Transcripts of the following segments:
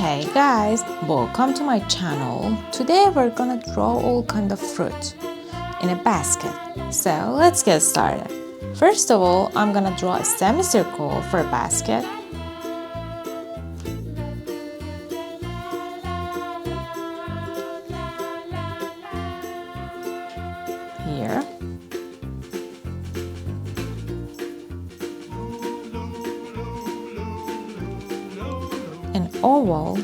Hey guys, welcome to my channel. Today we're gonna draw all kind of fruit in a basket. So let's get started. First of all, I'm gonna draw a semicircle for a basket. Here. An oval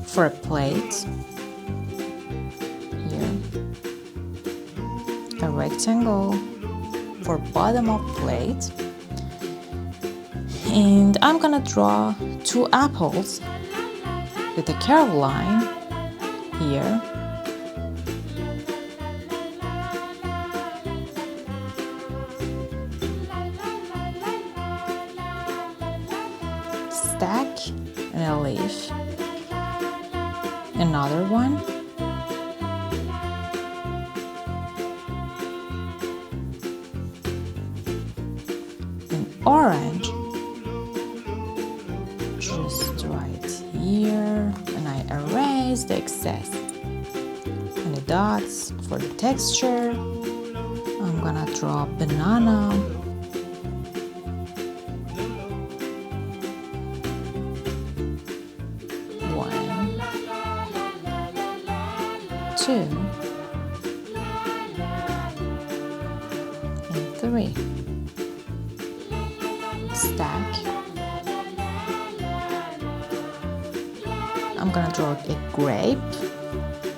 for a plate. Here. A rectangle for bottom of plate. And I'm gonna draw two apples with a curved line here. Stack and a leaf. Another one. An orange. Just right here. And I erase the excess. And the dots for the texture. I'm gonna draw a banana. Two and three. Stack. I'm gonna draw a grape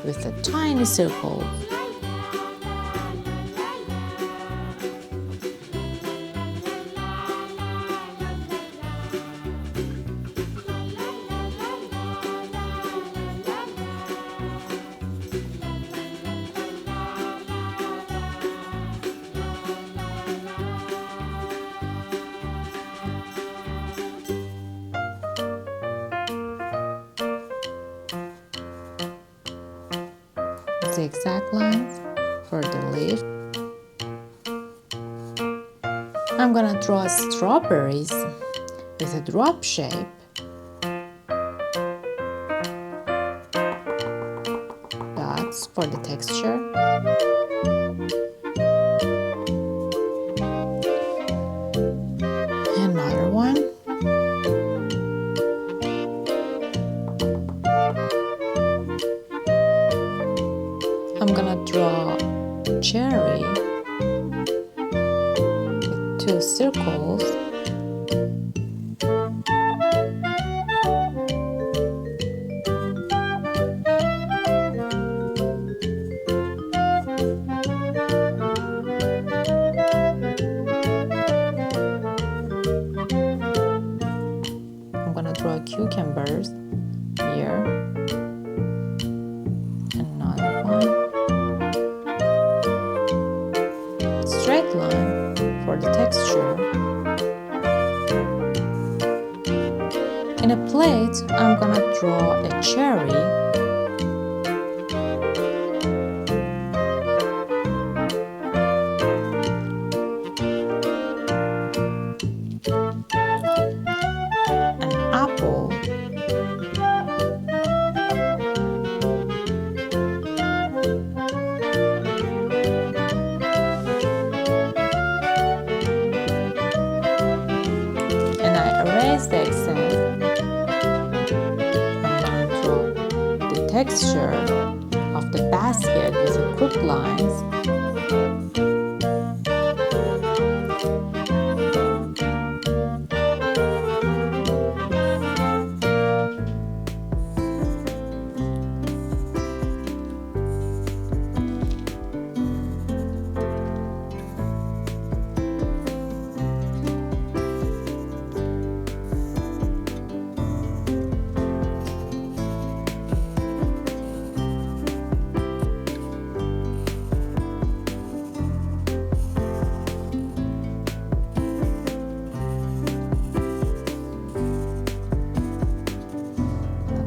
with a tiny circle. Zigzag lines for the leaf. I'm gonna draw strawberries with a drop shape. Dots for the texture. Another one. I'm gonna draw cherry with two circles. I'm gonna draw cucumbers here. Another one. Straight line for the texture. In a plate, I'm gonna draw a cherry. An apple. The excess. I'm gonna draw the texture of the basket with the crooked lines.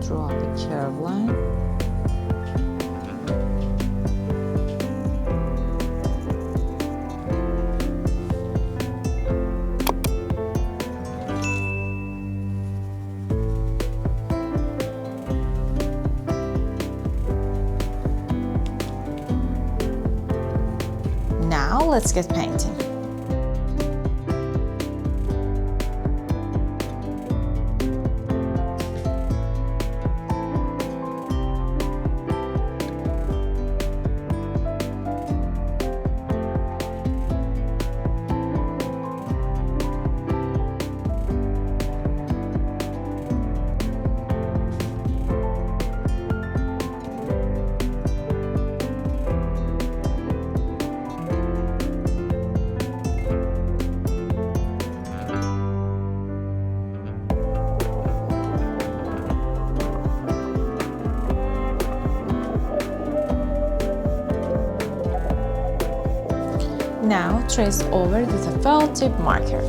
Draw the curved line. let's get painting. Now trace over with a felt tip marker.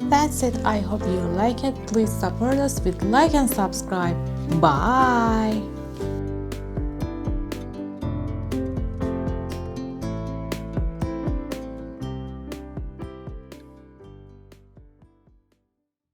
That's it. I hope you like it. Please support us with like and subscribe. Bye.